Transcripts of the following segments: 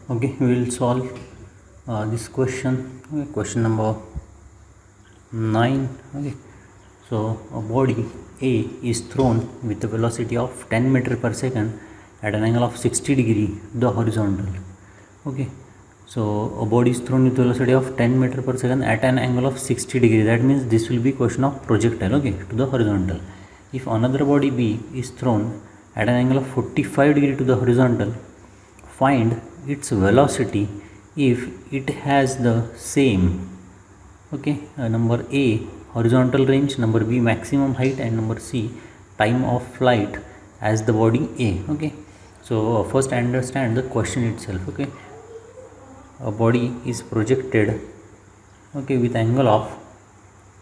Okay, we will solve this question. Okay, question number 9. Okay, so a body A is thrown with a velocity of 10 meter per second at an angle of 60 degree to the horizontal. Okay, so a body is thrown with a velocity of 10 meter per second at an angle of 60 degree. That means this will be question of projectile. Okay, to the horizontal. If another body B is thrown at an angle of 45 degree to the horizontal, find its velocity if it has the same. Okay, number A horizontal range, number B maximum height, and number C time of flight as the body A. Okay, so first understand the question itself. Okay, a body is projected, okay, with angle of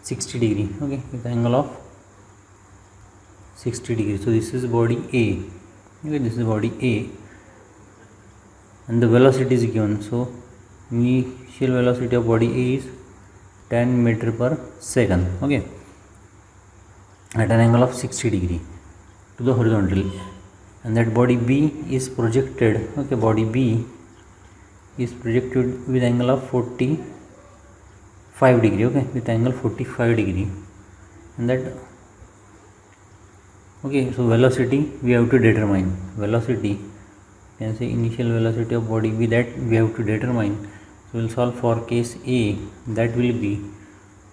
60 degree. Okay, with angle of 60 degree. So this is body A. Okay, this is body A and the velocity is given. So initial velocity of body A is 10 meter per second. Okay, at an angle of 60 degree to the horizontal, and that body B is projected. Okay, body B is projected with angle of 45 degree. Okay, with angle 45 degree, and that, okay, so velocity we have to determine. Velocity, you can say initial velocity of body B, that we have to determine. So we will solve for case A, that will be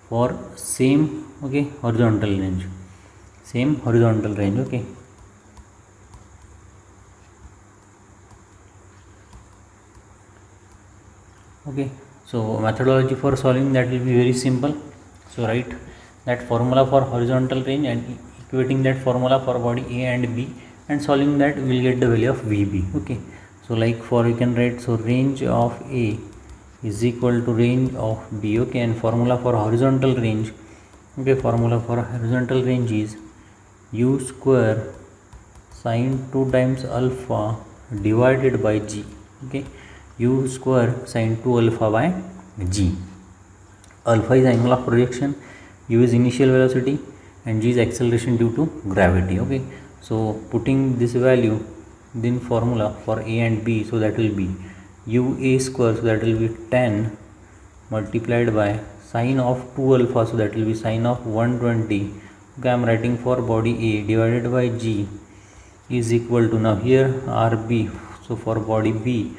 for same, okay, horizontal range, same horizontal range. Okay, okay, so methodology for solving that will be very simple. So write that formula for horizontal range and equating that formula for body A and B, and solving that we will get the value of VB. Okay, so like for you can write, so range of A is equal to range of B. Okay, and formula for horizontal range, okay, formula for horizontal range is U square sine 2 times alpha divided by G. Okay, U square sine 2 alpha by G. Alpha is angle of projection, U is initial velocity, and G is acceleration due to gravity. Okay, so putting this value in formula for A and B, so that will be UA square, so that will be 10 multiplied by sine of 2 alpha, so that will be sine of 120. Okay, I am writing for body A divided by G is equal to, now here RB, so for body B,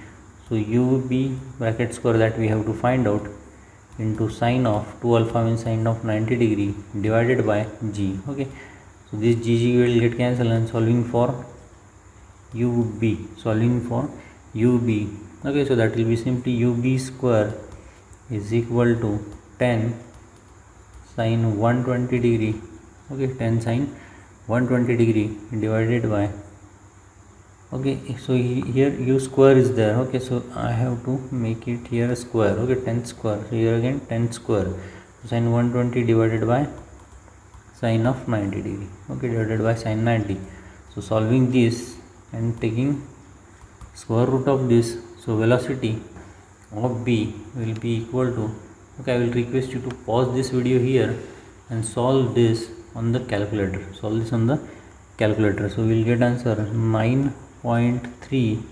so UB bracket square that we have to find out, into sine of 2 alpha means sine of 90 degree divided by G. Okay, so this GG will get cancelled, and solving for UB, solving for UB. Okay, so that will be simply UB square is equal to 10 sine 120 degree. Okay, 10 sine 120 degree divided by, okay, so here U square is there. Okay, so I have to make it here square. Okay, 10 square, so here again 10 square, so sine 120 divided by sine of 90 degree. Okay, divided by sine 90. So solving this and taking square root of this, so velocity of B will be equal to, okay, I will request you to pause this video here and solve this on the calculator. Solve this on the calculator. So we will get answer 9.3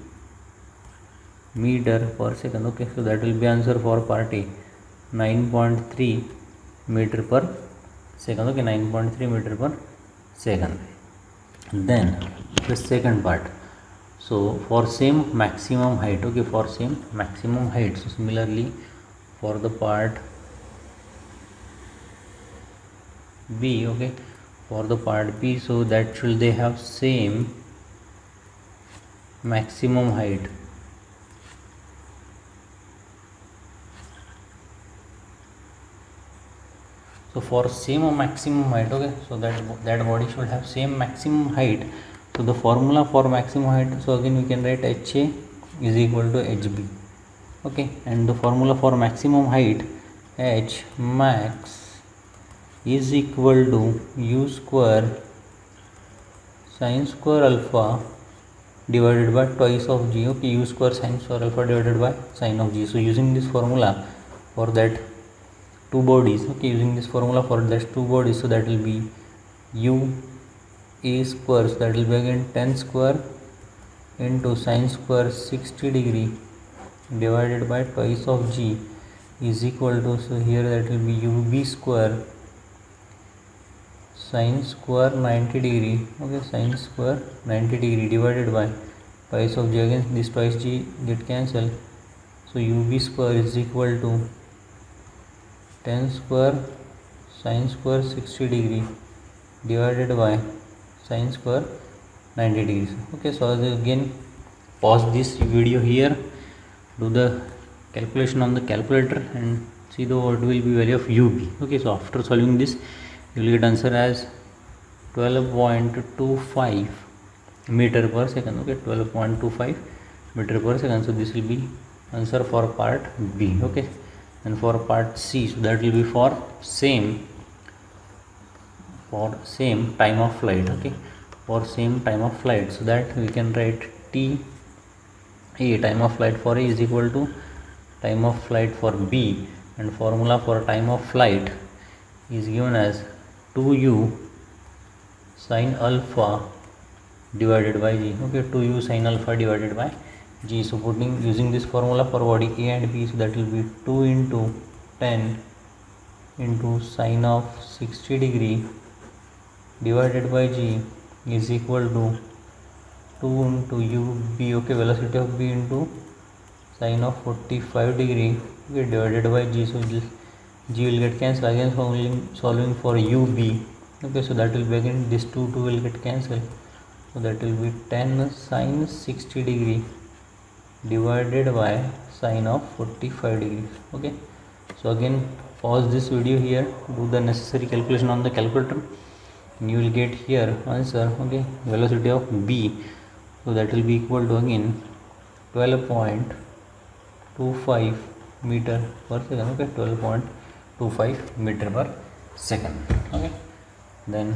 meter per second. Okay, so that will be answer for part A, 9.3 meter per second. Okay, 9.3 meter per second. Then the second part, so for same maximum height, okay, for same maximum height, so similarly for the part B, okay, for the part B, so that should they have same maximum height. So for same or maximum height, okay, so that body should have same maximum height. So the formula for maximum height, so again we can write HA is equal to HB. Okay, and the formula for maximum height, H max is equal to U square sine square alpha divided by twice of G. Okay, U square sine square alpha divided by sine of G. So using this formula for that two bodies, okay, using this formula for that two bodies, so that will be U A square, so that will be again 10 square into sine square 60 degree divided by twice of g is equal to, so here that will be ub square sine square 90 degree, okay, sine square 90 degree divided by twice of g, again this twice g get cancelled, so ub square is equal to 10 square sine square 60 degree divided by sine square 90 degrees. Okay, so again pause this video here, do the calculation on the calculator and see the what will be value of ub. Okay, so after solving this you will get answer as 12.25 meter per second. Okay, 12.25 meter per second. So this will be answer for part B. Okay, and for part C, so that will be for same time of flight. Okay, for same time of flight, so that we can write T A, time of flight for A is equal to time of flight for B, and formula for time of flight is given as 2u sin alpha divided by g. Okay, 2u sin alpha divided by g. So putting using this formula for body A and B, so that will be 2 into 10 into sine of 60 degree divided by g is equal to 2 into ub, okay, velocity of b into sine of 45 degree, okay, divided by g. So this g will get cancelled, again solving for ub. Okay, so that will be again this 2 will get cancelled, so that will be 10 sine 60 degree divided by sine of 45 degrees. Okay, so again pause this video here, do the necessary calculation on the calculator, and you will get here answer. Okay, velocity of b, so that will be equal to again 12.25 meter per second. Okay, 12.25 meter per second. Okay, then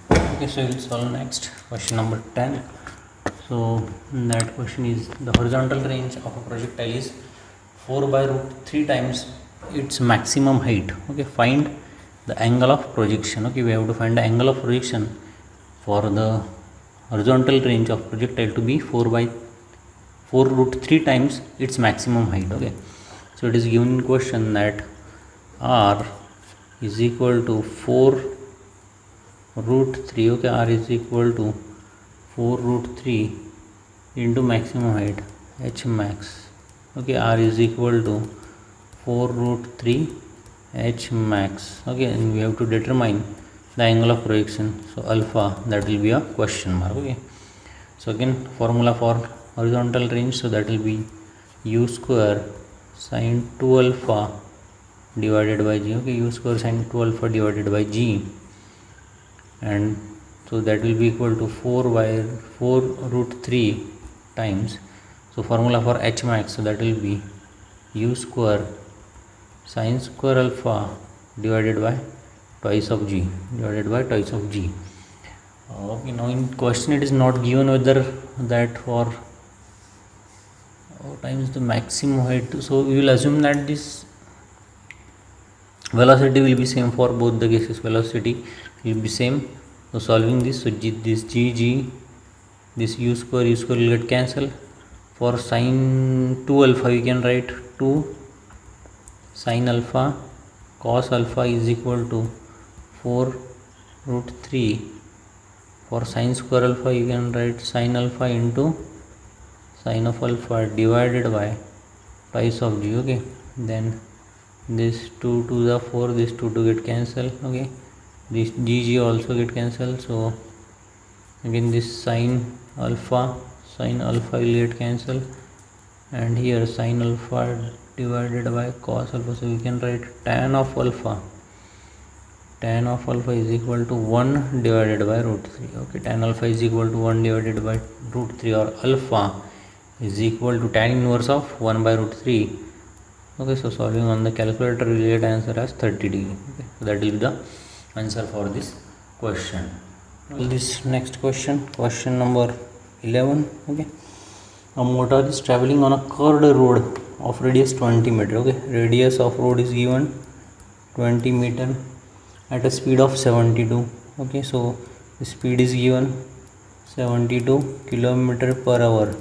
okay, so we'll solve next question number 10. So that question is, the horizontal range of a projectile is 4 by root 3 times its maximum height. Okay, find the angle of projection. Okay, we have to find the angle of projection for the horizontal range of projectile to be 4 root 3 times its maximum height. Okay, so it is given in question that r is equal to 4 root 3. Okay, r is equal to 4 root 3 into maximum height h max. Okay, r is equal to 4 root 3 h max. Okay, and we have to determine the angle of projection, so alpha, that will be a question mark. Okay, so again formula for horizontal range, so that will be u square sin 2 alpha divided by g. Okay, u square sin 2 alpha divided by g, and so that will be equal to 4 root 3 times, so formula for h max, so that will be u square sin square alpha divided by twice of g. Okay, now in question it is not given whether that for times the maximum height, so we will assume that this velocity will be same for both the cases, velocity will be same. So solving this, so this this u square will get cancelled. For sin 2 alpha we can write 2 sin alpha cos alpha is equal to 4 root 3. For sin square alpha you can write sin alpha into sin of alpha divided by twice of g. Okay, then this 2 to the 4, this 2 to get cancelled. Okay, this g also get cancelled, so again this sin alpha will get cancelled, and here sin alpha divided by cos alpha, so we can write tan of alpha is equal to 1 divided by root 3. Okay, tan alpha is equal to 1 divided by root 3, or alpha is equal to tan inverse of 1 by root 3. Okay, so solving on the calculator we will get answer as 30 degree. Okay, so that will be the answer for this question. This next question number 11. Okay, a motor is traveling on a curved road of radius 20 meter. Okay, radius of road is given 20 meter at a speed of 72. Okay, so the speed is given 72 kilometer per hour.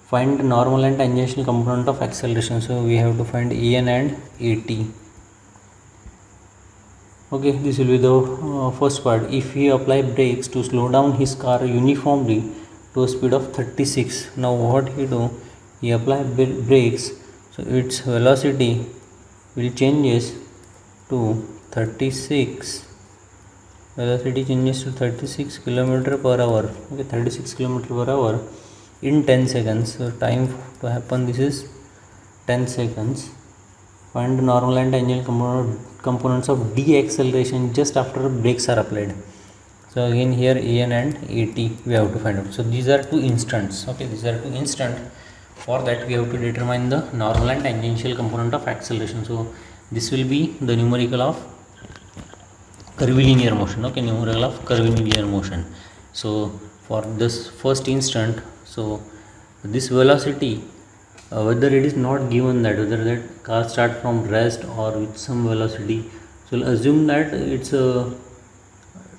find normal and tangential component of acceleration. So we have to find an and at. Okay, this will be the first part. If he apply brakes to slow down his car uniformly to a speed of 36, now what he do, he apply brakes, so its velocity will changes to 36, velocity changes to 36 km per hour. Okay, 36 km per hour in 10 seconds. So time to happen, this is 10 seconds. Find normal and tangential components of deceleration just after brakes are applied. So again here an and at we have to find out. So these are two instants. Okay, these are two instant. For that we have to determine the normal and tangential component of acceleration. So this will be the numerical of curvilinear motion. Okay, numerical of curvilinear motion. So for this first instant, so this velocity, whether it is not given that whether that car start from rest or with some velocity, so we'll assume that its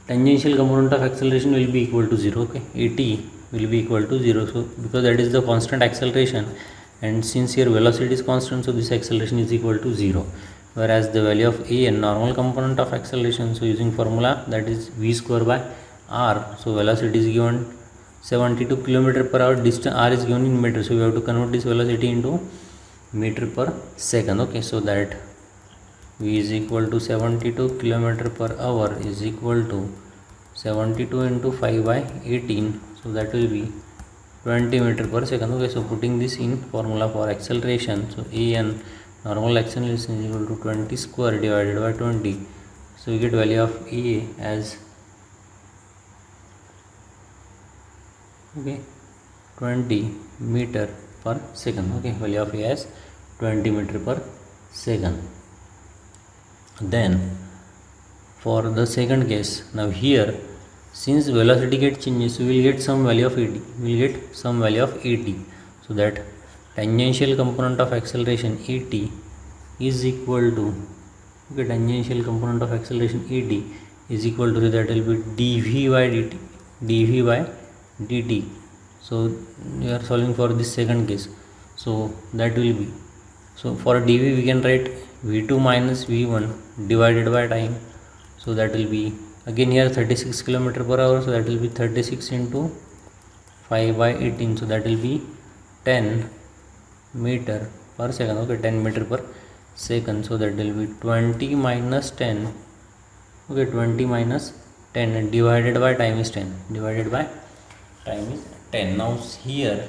tangential component of acceleration will be equal to 0. Okay, at will be equal to 0. So because that is the constant acceleration, and since here velocity is constant, so this acceleration is equal to 0. Whereas the value of a n, normal component of acceleration, so using formula, that is v square by r. So velocity is given 72 km per hour, distance r is given in meter, so we have to convert this velocity into meter per second. Okay, so that v is equal to 72 km per hour is equal to 72 into 5 by 18, so that will be 20 meter per second. Okay, so putting this in formula for acceleration, so an, normal acceleration, is equal to 20 square divided by 20, so we get value of a as 20 meter per second. Okay, value of a as 20 meter per second. Then for the second case, now here since velocity get changes, we will get some value of at, so that tangential component of acceleration at is equal to, okay, tangential component of acceleration at is equal to, that will be dv by dt. So we are solving for this second case, so that will be, so for dv we can write v2 minus v1 divided by time, so that will be again here 36 km per hour, so that will be 36 into 5 by 18, so that will be 10 meter per second. Okay, 10 meter per second, so that will be 20 minus 10. Okay, 20 minus 10 divided by time is 10, divided by time is 10. Now here,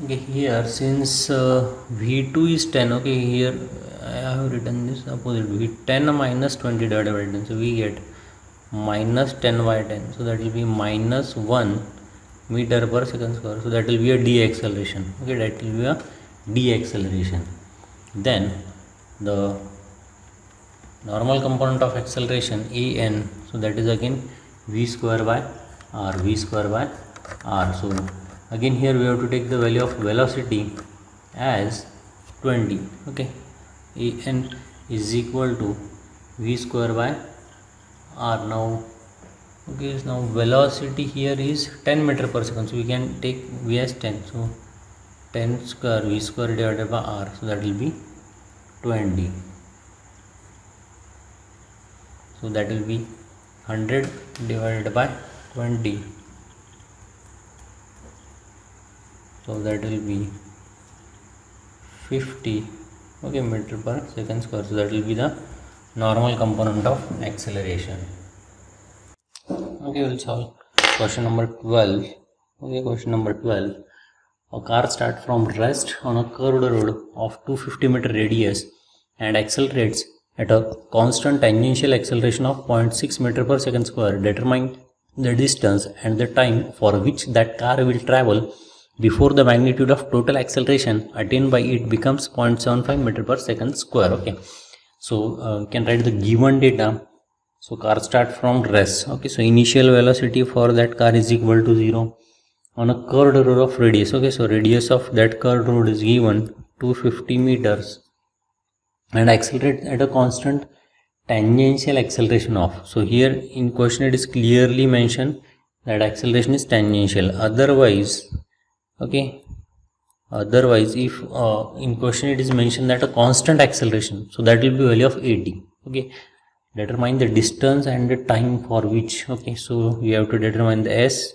okay, here since v2 is 10, okay, here I have written this opposite, v10 minus 20 divided by 10, so we get minus 10 by 10, so that will be minus 1 meter per second square, so that will be a deceleration. Okay, that will be a deceleration. Then the normal component of acceleration an, so that is again v square by r. So again here we have to take the value of velocity as 20. Okay, an is equal to v square by r. Now okay, now velocity here is 10 meter per second, so we can take v as 10, so 10 square v square divided by r, so that will be 20, so that will be 100 divided by 20, so that will be 50, okay, meter per second square, so that will be the normal component of acceleration. Okay, we'll solve question number 12. Okay, question number 12. A car starts from rest on a curved road of 250 meter radius and accelerates at a constant tangential acceleration of 0.6 meter per second square. Determine the distance and the time for which that car will travel before the magnitude of total acceleration attained by it becomes 0.75 meter per second square. Okay, so you can write the given data. So car start from rest. Okay, so initial velocity for that car is equal to 0 on a curved road of radius. Okay, so radius of that curved road is given 250 meters and accelerate at a constant tangential acceleration of. So here in question it is clearly mentioned that acceleration is tangential. Otherwise Okay, otherwise if in question it is mentioned that a constant acceleration, so that will be value of at. Okay, determine the distance and the time for which. Okay, so we have to determine the s,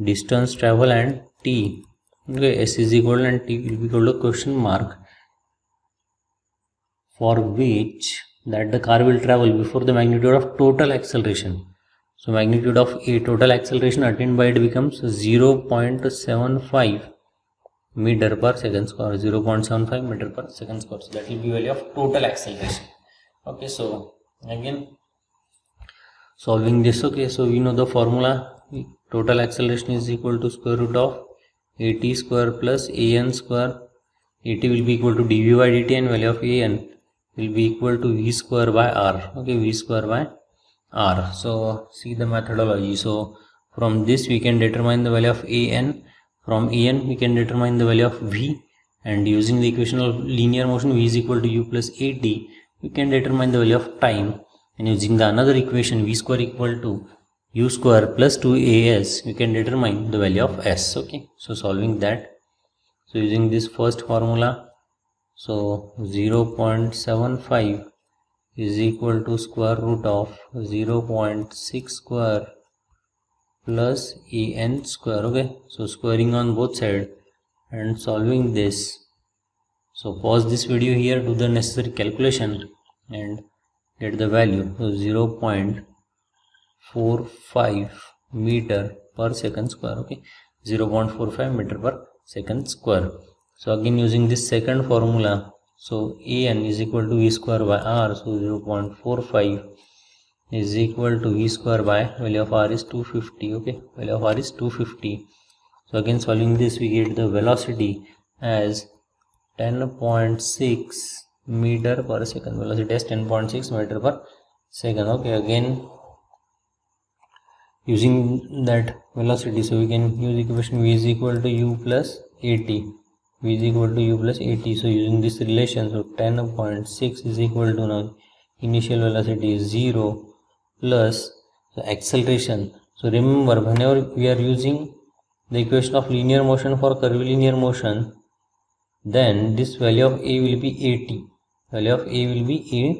distance travel, and t. Okay, s is equal and t will be equal to question mark, for which that the car will travel before the magnitude of total acceleration. So magnitude of a total acceleration attained by it becomes 0.75 meter per second square, 0.75 meter per second square. So that will be value of total acceleration. Okay, so again solving this. Okay, so we know the formula, total acceleration is equal to square root of at square plus an square. At will be equal to dv by dt and value of an will be equal to v square by r. Okay, v square by r. So see the methodology. So from this we can determine the value of an. From an we can determine the value of v, and using the equation of linear motion v is equal to u plus at, we can determine the value of time, and using the another equation v square equal to u square plus 2as, we can determine the value of s. Okay, so solving that, so using this first formula, so 0.75 is equal to square root of 0.6 square plus an square. Okay, so squaring on both sides and solving this. So pause this video here, do the necessary calculation and get the value. So 0.45 meter per second square. Okay, 0.45 meter per second square. So again using this second formula, so an is equal to v square by r, so 0.45 is equal to v square by value of r is 250. Okay, value of r is 250. So again solving this, we get the velocity as 10.6 meter per second. Velocity as 10.6 meter per second. Okay, again using that velocity, so we can use equation v is equal to u plus at. V is equal to u plus at. So using this relation, so 10.6 is equal to, now initial velocity is 0 plus the acceleration. So remember, whenever we are using the equation of linear motion for curvilinear motion, then this value of a will be at. Value of a will be at.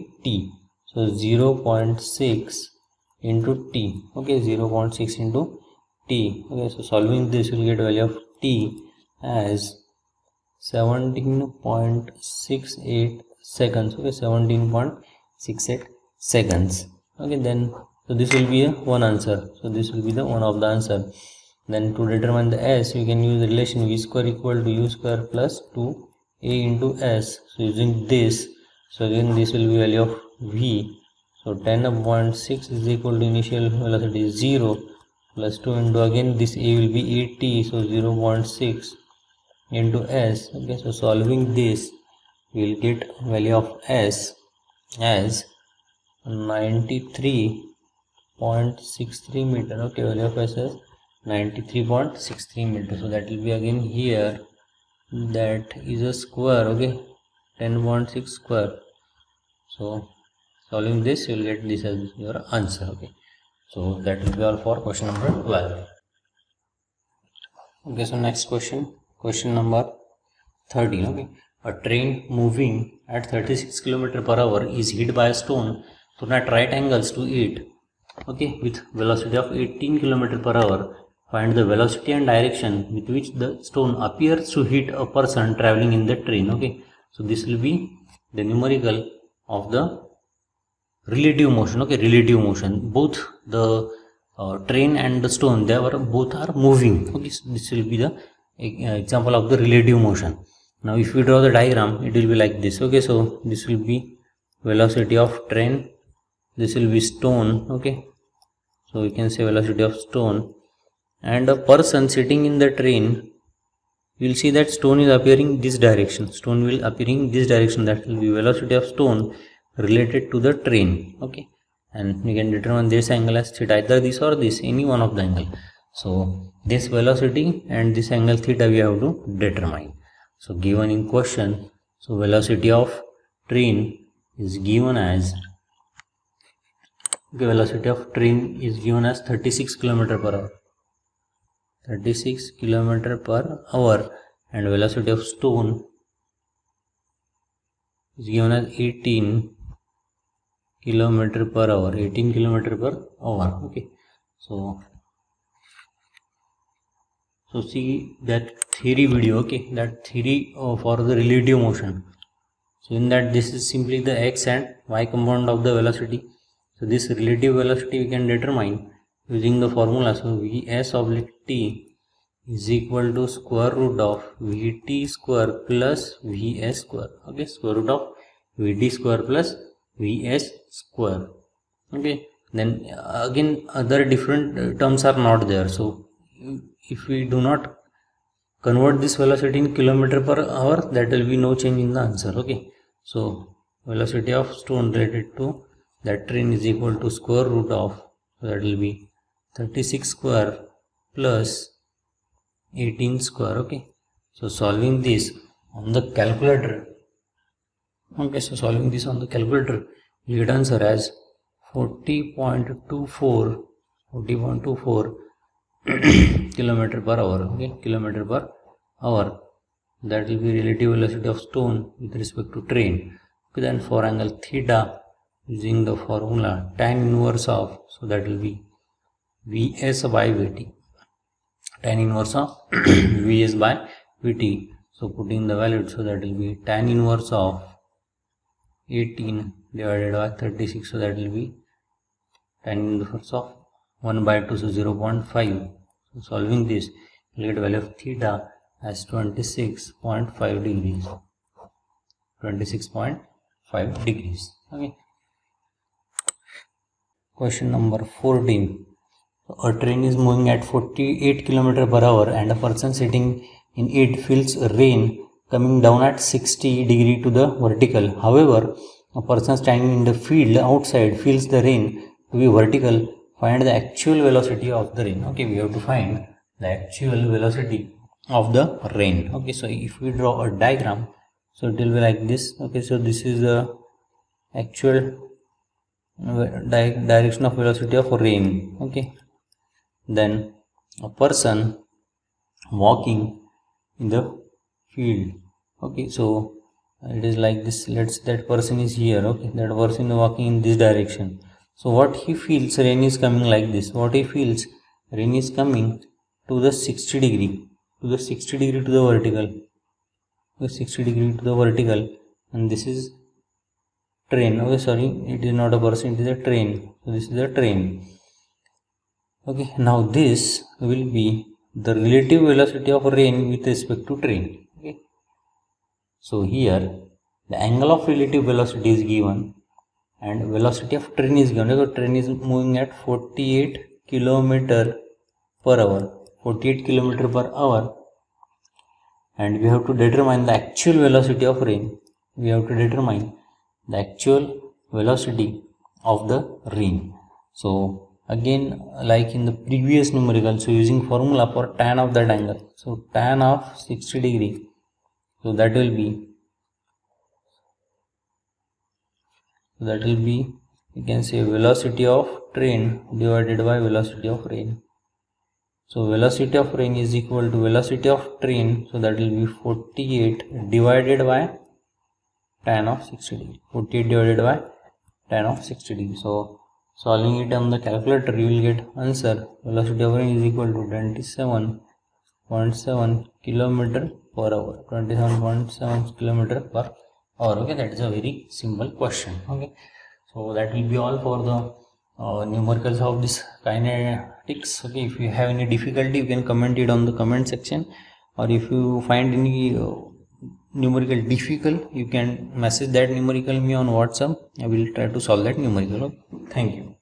So 0.6 into t. Okay, 0.6 into t. Okay, so solving this, will get value of t as 17.68 seconds. Okay, 17.68 seconds. Okay, then so this will be a one answer. So this will be the one of the answer. Then to determine the s, we can use the relation v square equal to u square plus 2a into s. So using this, so again this will be value of v. So 10.6 is equal to initial velocity 0 plus 2 into, again this a will be 80, so 0.6 into s. Okay, so solving this, we will get value of s as 93.63 meter. Okay, value of s is 93.63 meter. So that will be again here, that is a square. Okay, 10.6 square. So solving this, you will get this as your answer. Okay, so that will be all for question number 12. Okay, so next question, question number 13. Okay, a train moving at 36 km per hour is hit by a stone thrown at right angles to it. Okay, with velocity of 18 km per hour. Find the velocity and direction with which the stone appears to hit a person traveling in the train. Okay, so this will be the numerical of the relative motion. Okay, relative motion, both the train and the stone, they were both are moving. Okay, so this will be the example of the relative motion. Now if we draw the diagram, it will be like this. Okay, so this will be velocity of train, this will be stone. Okay, so we can say velocity of stone, and a person sitting in the train, you will see that stone is appearing this direction. Stone will appearing this direction, that will be velocity of stone related to the train. Okay, and we can determine this angle as theta, either this or this, any one of the angle. So this velocity and this angle theta we have to determine. So given in question, so velocity of train is given as, okay, velocity of train is given as 36 km per hour. 36 kilometer per hour, and velocity of stone is given as 18 kilometer per hour. 18 kilometer per hour. Okay, so see that theory video. Okay, that theory for the relative motion. So in that, this is simply the x and y component of the velocity. So this relative velocity we can determine using the formula. So Vs oblique t is equal to square root of Vt square plus Vs square. Okay, square root of Vt square plus Vs square. Okay, then again other different terms are not there. So if we do not convert this velocity in kilometer per hour, that will be no change in the answer. Okay, so velocity of stone related to that train is equal to square root of, so that will be 36 square plus 18 square. Okay, so solving this on the calculator. Okay, so solving this on the calculator, you get answer as 40.24 kilometer per hour. Okay, kilometer per hour, that will be relative velocity of stone with respect to train. Okay, then for angle theta, using the formula tan inverse of, so that will be Vs by Vt, tan inverse of Vs by Vt. So putting the value, so that will be tan inverse of 18 divided by 36, so that will be tan inverse of 1 by 2, so 0.5. So solving this, you get value of theta as 26.5 degrees. 26.5 degrees. Okay. Question number 14. A train is moving at 48 km per hour and a person sitting in it feels rain coming down at 60 degree to the vertical. However, a person standing in the field outside feels the rain to be vertical. Find the actual velocity of the rain. Okay, we have to find the actual velocity of the rain. Okay, so if we draw a diagram, so it will be like this. Okay, so this is the actual direction of velocity of rain. Okay, then a person walking in the field. Okay, so it is like this. Let's say that person is here. Okay, that person is walking in this direction. So what he feels, rain is coming like this. What he feels, rain is coming to the 60 degree, to the 60 degree to the vertical, to 60 degree to the vertical, and this is train. Okay, sorry, it is not a person, it is a train. So this is a train. Okay, now this will be the relative velocity of rain with respect to train. Okay, so here the angle of relative velocity is given and velocity of train is given. So train is moving at 48 km per hour, 48 km per hour, and we have to determine the actual velocity of rain. We have to determine the actual velocity of the rain. So again, like in the previous numerical, so using formula for tan of that angle, so tan of 60 degree, so that will be you can say velocity of train divided by velocity of rain. So velocity of rain is equal to velocity of train, so that will be 48 divided by tan of 60 degree. 48 divided by tan of 60 degree. So solving it on the calculator, you will get answer velocity of rain is equal to 27.7 km per hour. 27.7 km per hour. Okay, that is a very simple question. Okay, so that will be all for the numericals of this kinetics. Okay, if you have any difficulty, you can comment it on the comment section, or if you find any numerical difficult, you can message that numerical me on WhatsApp. I will try to solve that numerical. Okay? Thank you.